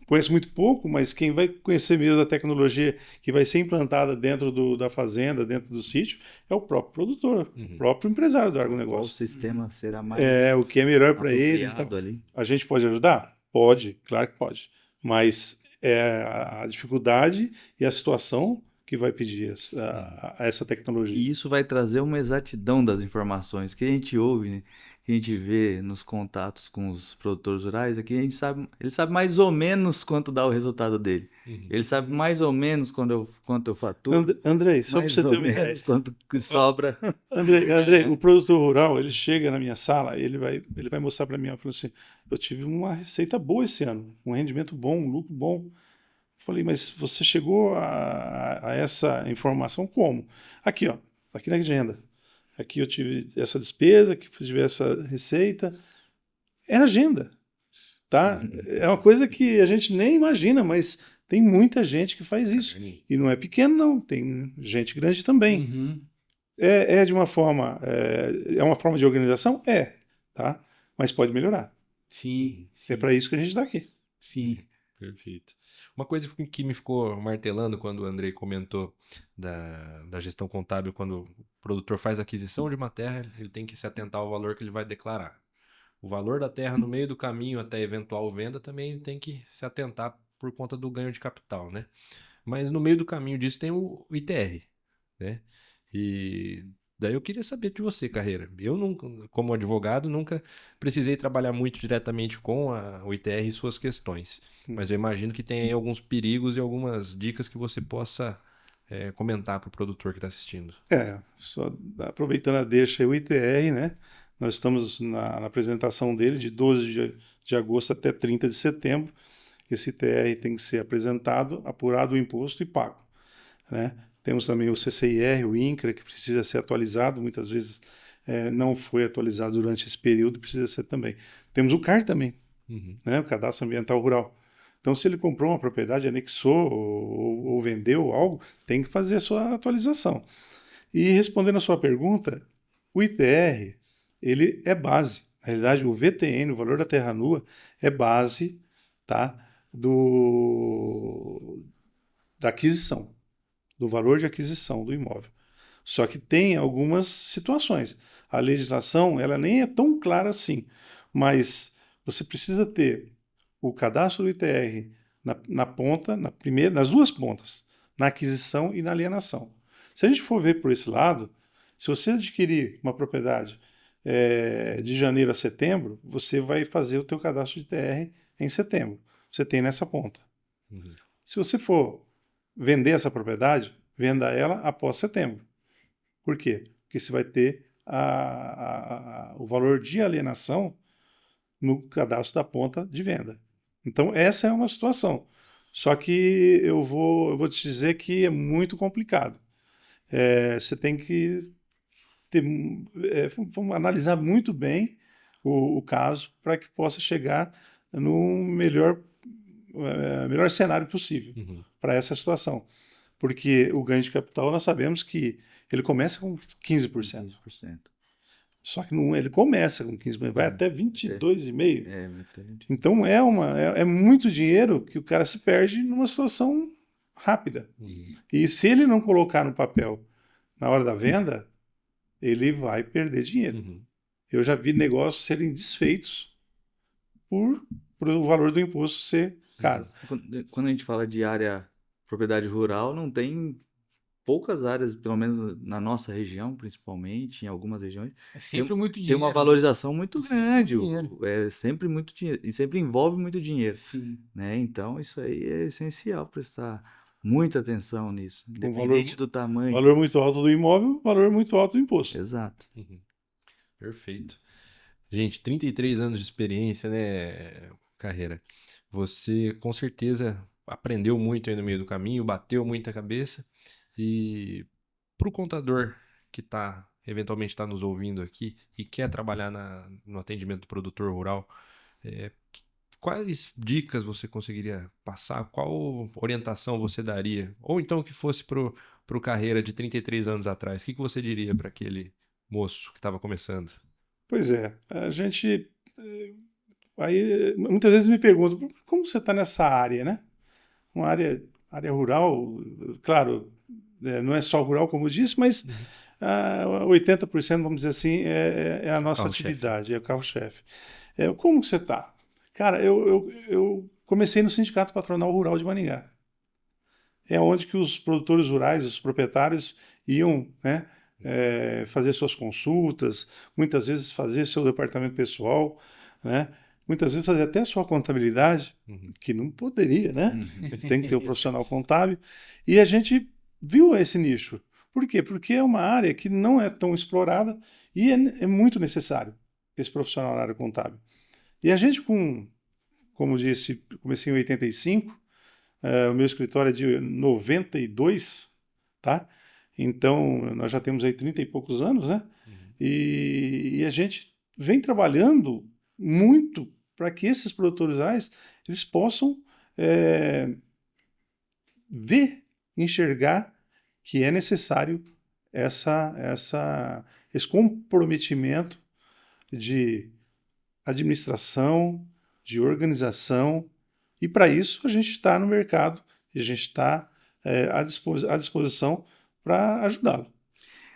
conheço muito pouco, mas quem vai conhecer mesmo da tecnologia que vai ser implantada dentro da fazenda, dentro do sítio, é o próprio produtor, o próprio empresário do qual agronegócio. sistema será mais O que é melhor para eles. apropriado ali? A gente pode ajudar? Pode, claro que pode. Mas é a dificuldade e a situação que vai pedir essa tecnologia. E isso vai trazer uma exatidão das informações que a gente ouve, né? Que a gente vê nos contatos com os produtores rurais, aqui ele sabe mais ou menos quanto dá o resultado dele. Ele sabe mais ou menos quanto eu faturo. Andrei, só para mais você ter ou uma ideia. menos quanto que sobra. Andrei, o produtor rural, ele chega na minha sala, ele vai mostrar para mim, ele falou assim, eu tive uma receita boa esse ano, um rendimento bom, um lucro bom. Eu falei, mas você chegou a essa informação como? Aqui, ó, aqui na agenda. Aqui eu tive essa despesa, aqui eu tive essa receita. É agenda, tá? É uma coisa que a gente nem imagina, mas tem muita gente que faz isso. E não é pequeno, não. Tem gente grande também. É de uma forma... É uma forma de organização? Tá? Mas pode melhorar. Sim. É para isso que a gente está aqui. Sim. Perfeito. Uma coisa que me ficou martelando quando o Andrei comentou da gestão contábil, quando o produtor faz aquisição de uma terra, ele tem que se atentar ao valor que ele vai declarar. O valor da terra no meio do caminho até eventual venda também ele tem que se atentar por conta do ganho de capital, né? Mas no meio do caminho disso tem o ITR, né? E Daí eu queria saber de você, Carreira. Eu, nunca, como advogado, nunca precisei trabalhar muito diretamente com o ITR e suas questões. Mas eu imagino que tem aí alguns perigos e algumas dicas que você possa comentar para o produtor que está assistindo. Só aproveitando a deixa aí, o ITR, né? Nós estamos na apresentação dele de 12 de agosto até 30 de setembro. Esse ITR tem que ser apresentado, apurado o imposto e pago, né? Temos também o CCIR, o INCRA, que precisa ser atualizado, muitas vezes não foi atualizado durante esse período, precisa ser também. Temos o CAR também, né? O Cadastro Ambiental Rural. Então, se ele comprou uma propriedade, anexou ou vendeu algo, tem que fazer a sua atualização. E respondendo a sua pergunta, o ITR, ele é base. Na realidade, o VTN, o valor da terra nua, é base, tá, da aquisição, do valor de aquisição do imóvel. Só que tem algumas situações. A legislação, ela nem é tão clara assim, mas você precisa ter o cadastro do ITR na ponta, nas duas pontas, na aquisição e na alienação. Se a gente for ver por esse lado, se você adquirir uma propriedade de janeiro a setembro, você vai fazer o teu cadastro de ITR em setembro. Você tem nessa ponta. Se você for vender essa propriedade, venda ela após setembro. Por quê? Porque você vai ter o valor de alienação no cadastro da ponta de venda. Então, essa é uma situação. Só que eu vou te dizer que é muito complicado. Você tem que vamos analisar muito bem o caso para que possa chegar no melhor cenário possível para essa situação. Porque o ganho de capital, nós sabemos que ele começa com 15%. Só que não, ele começa com 15%, vai até 22,5%. Então é muito dinheiro que o cara se perde numa situação rápida. E se ele não colocar no papel na hora da venda, ele vai perder dinheiro. Eu já vi negócios serem desfeitos por o valor do imposto ser caro. Quando a gente fala de propriedade rural, não tem poucas áreas, pelo menos na nossa região, principalmente, em algumas regiões, É sempre muito tem dinheiro. uma valorização muito grande. Dinheiro. É sempre muito dinheiro. E sempre envolve muito dinheiro. Sim. Né? Então, isso aí é essencial prestar muita atenção nisso, independente do tamanho. Valor muito alto do imóvel, valor muito alto do imposto. Exato. Perfeito. Gente, 33 anos de experiência, né, Carreira? Você, com certeza, aprendeu muito aí no meio do caminho, bateu muita cabeça. E para o contador que eventualmente está nos ouvindo aqui e quer trabalhar no atendimento do produtor rural, quais dicas você conseguiria passar? Qual orientação você daria? Ou então que fosse para o Carreira de 33 anos atrás, o que você diria para aquele moço que estava começando? Pois é, a gente... Aí muitas vezes me perguntam, como você está nessa área, né? Uma área rural, claro, não é só rural, como eu disse, mas 80%, vamos dizer assim, é a nossa atividade, é o carro-chefe. Como você está? Cara, eu comecei no Sindicato Patronal Rural de Maringá. É onde que os produtores rurais, os proprietários, iam, né, fazer suas consultas, muitas vezes fazer seu departamento pessoal, né? Muitas vezes fazer até a sua contabilidade, que não poderia, né? Tem que ter um profissional contábil. E a gente viu esse nicho. Por quê? Porque é uma área que não é tão explorada e é muito necessário esse profissional na área contábil. E a gente, como disse, comecei em 85, o meu escritório é de 92, tá? Então, nós já temos aí 30 e poucos anos, né? E a gente vem trabalhando muito para que esses produtores rurais eles possam enxergar que é necessário esse comprometimento de administração, de organização, e para isso a gente está no mercado e a gente está à disposição para ajudá-lo.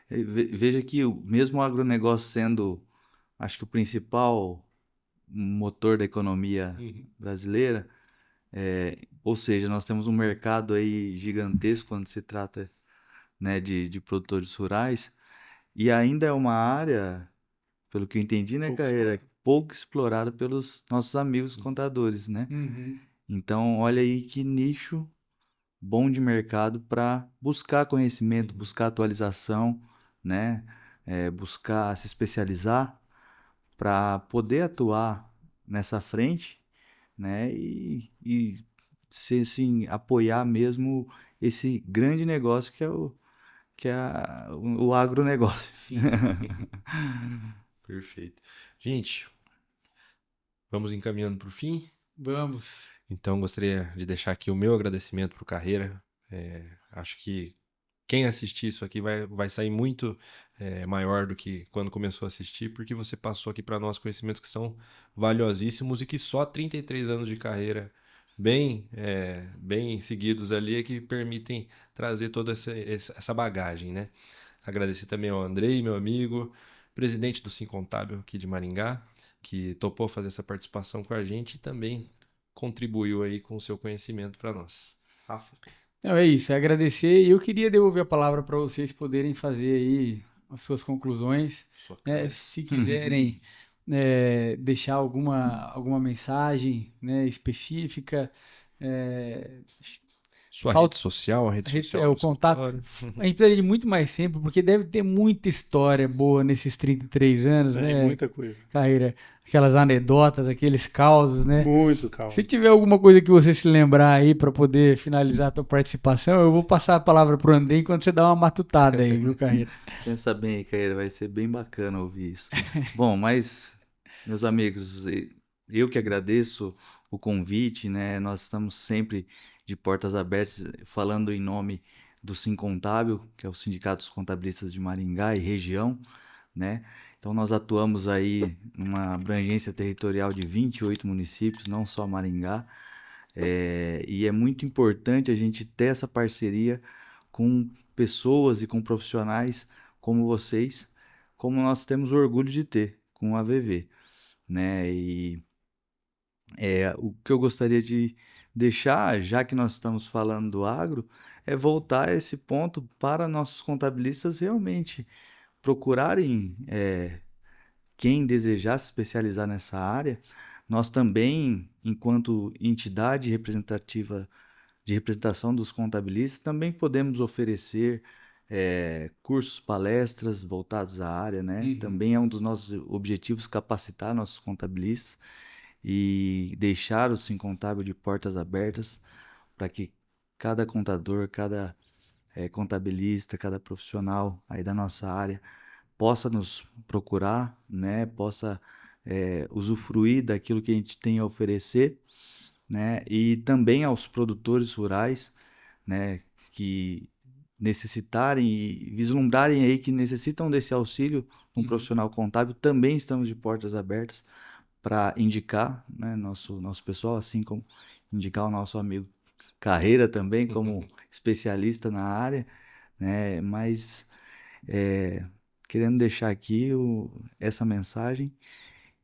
Veja que mesmo o agronegócio sendo, acho que o principal motor da economia brasileira, ou seja, nós temos um mercado aí gigantesco quando se trata, né, de produtores rurais, E ainda é uma área, pelo que eu entendi, né, Pouco Carreira, pouco explorada pelos nossos amigos contadores, né? Uhum. Então, olha aí que nicho bom de mercado para buscar conhecimento, buscar atualização, né? Buscar se especializar para poder atuar nessa frente, né? E ser, assim, apoiar mesmo esse grande negócio que é o agronegócio. Sim. Perfeito. Gente, vamos encaminhando para o fim. Vamos. Então, gostaria de deixar aqui o meu agradecimento para o Carreira. Acho que quem assistir isso aqui vai sair muito maior do que quando começou a assistir, porque você passou aqui para nós conhecimentos que são valiosíssimos e que só 33 anos de carreira bem seguidos ali é que permitem trazer toda essa bagagem, né? Agradecer também ao Andrei, meu amigo, presidente do Sim Contábil aqui de Maringá, que topou fazer essa participação com a gente e também contribuiu aí com o seu conhecimento para nós. Rafa. Não, é isso, é agradecer. E eu queria devolver a palavra para vocês poderem fazer aí as suas conclusões, Sua né? cara. Se quiserem deixar alguma mensagem, né, específica, é, Sua falta rede social, a rede social o do contato. escritório. A gente precisaria de muito mais tempo, porque deve ter muita história boa nesses 33 anos, Tem né? muita coisa. Carreira, aquelas anedotas, aqueles causos, né? Muito Se calmo. tiver alguma coisa que você se lembrar aí para poder finalizar a tua participação, eu vou passar a palavra pro André enquanto você dá uma matutada aí, viu, Carreira? Pensa bem aí, Caíra, vai ser bem bacana ouvir isso. Bom, mas, meus amigos, eu que agradeço o convite, né? Nós estamos sempre de portas abertas, falando em nome do Sim Contábil, que é o Sindicato dos Contabilistas de Maringá e região, né? Então, nós atuamos aí numa abrangência territorial de 28 municípios, não só Maringá, e é muito importante a gente ter essa parceria com pessoas e com profissionais como vocês, como nós temos orgulho de ter com a AVV, né? E o que eu gostaria de deixar, já que nós estamos falando do agro, é voltar a esse ponto para nossos contabilistas realmente procurarem quem desejar se especializar nessa área. Nós também, enquanto entidade representativa de representação dos contabilistas, também podemos oferecer cursos, palestras voltados à área, né? Uhum. Também é um dos nossos objetivos capacitar nossos contabilistas e deixar o Sim Contábil de portas abertas para que cada contador, cada contabilista, cada profissional aí da nossa área possa nos procurar, né? Possa usufruir daquilo que a gente tem a oferecer, né? E também aos produtores rurais, né? Que necessitarem e vislumbrarem aí que necessitam desse auxílio de um Uhum. profissional contábil, também estamos de portas abertas para indicar, né, nosso pessoal, assim como indicar o nosso amigo Carreira também como especialista na área, né? Mas querendo deixar aqui essa mensagem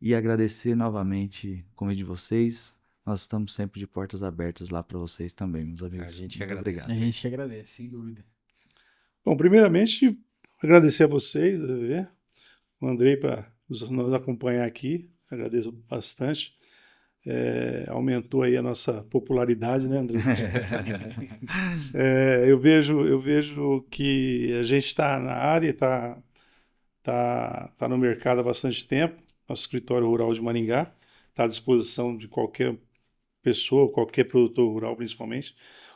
e agradecer novamente o convite de vocês. Nós estamos sempre de portas abertas lá para vocês também, meus A amigos. gente que Muito agradece. A obrigado. gente que agradece, sem dúvida. Bom, primeiramente, agradecer a vocês, o Andrei, para nos acompanhar aqui. Agradeço bastante. Aumentou aí a nossa popularidade, né, Andrei? Eu vejo que a gente está na área, tá no mercado há bastante tempo. Nosso escritório rural de Maringá está à disposição de qualquer pessoa, qualquer produtor rural, principalmente.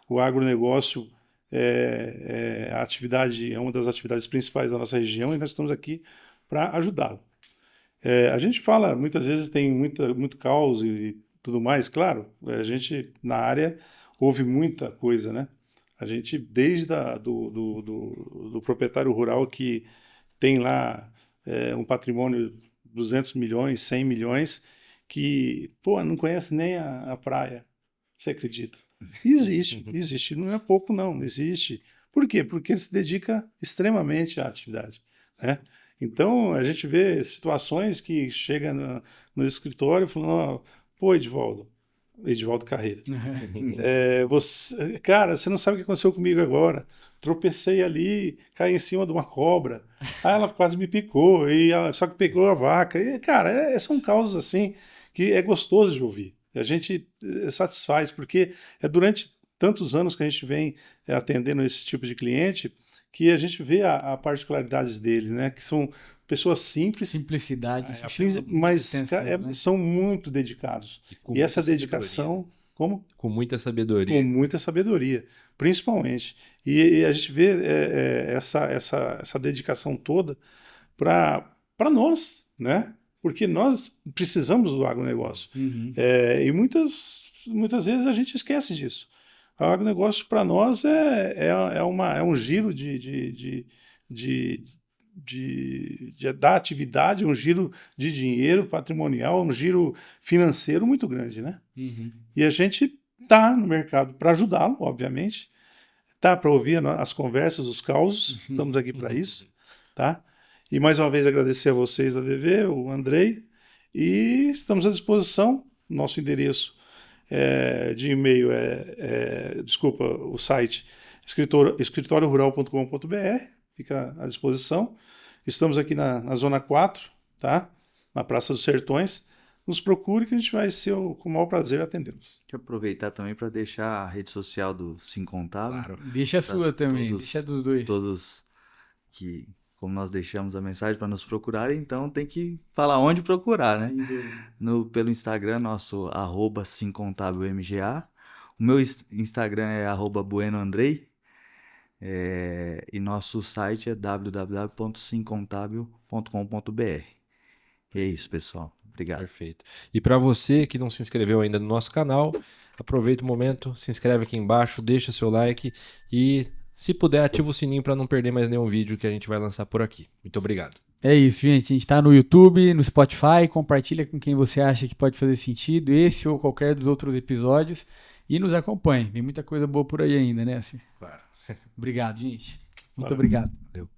O agronegócio é uma das atividades principais da nossa região e nós estamos aqui para ajudá-lo. A gente fala, muitas vezes tem muito caos e tudo mais, claro, a gente na área ouve muita coisa, né? A gente, desde do proprietário rural que tem lá um patrimônio 200 milhões, 100 milhões, que, pô, não conhece nem a praia. Você acredita? Existe, não é pouco não, existe. Por quê? Porque ele se dedica extremamente à atividade, né? Então, a gente vê situações que chega no escritório falando, pô, Edvaldo, Edivaldo Carreira. Cara, você não sabe o que aconteceu comigo agora. Tropecei ali, caí em cima de uma cobra. Aí ela quase me picou, só que pegou a vaca. E, cara, são causas assim que é gostoso de ouvir. A gente satisfaz, porque é durante tantos anos que a gente vem atendendo esse tipo de cliente que a gente vê a particularidades dele, né? Que são pessoas simples. Simplicidade. Mas atenção, né? são muito dedicados. E essa dedicação... Como? Com muita sabedoria. Com muita sabedoria, principalmente. E a gente vê essa dedicação toda para nós, né? Porque nós precisamos do agronegócio. Uhum. E muitas vezes a gente esquece disso. O agronegócio para nós é um giro da atividade, um giro de dinheiro patrimonial, um giro financeiro muito grande, né? Uhum. E a gente está no mercado para ajudá-lo, obviamente, tá para ouvir as conversas, os causos, estamos aqui para isso, tá? E mais uma vez agradecer a vocês da VV, o Andrei, e estamos à disposição. Nosso endereço de e-mail o site escritoriorural.com.br, fica à disposição. Estamos aqui na Zona 4, tá? Na Praça dos Sertões. Nos procure que a gente vai ser com o maior prazer atendê-los. Quero aproveitar também para deixar a rede social do Sim Contábil. Claro. Deixa a sua também, deixa a dos dois. Todos que, como nós deixamos a mensagem para nos procurarem, então tem que falar onde procurar, né? Pelo Instagram, nosso @simcontabilmga. O meu Instagram é @buenoandrei. E nosso site é www.simcontabil.com.br. E é isso, pessoal. Obrigado. Perfeito. E para você que não se inscreveu ainda no nosso canal, aproveita o momento, se inscreve aqui embaixo, deixa seu like e, se puder, ativa o sininho para não perder mais nenhum vídeo que a gente vai lançar por aqui. Muito obrigado. É isso, gente. A gente tá no YouTube, no Spotify. Compartilha com quem você acha que pode fazer sentido, esse ou qualquer dos outros episódios. E nos acompanhe. Tem muita coisa boa por aí ainda, né, Assim? Claro. Obrigado, gente. Muito Valeu. obrigado. Valeu.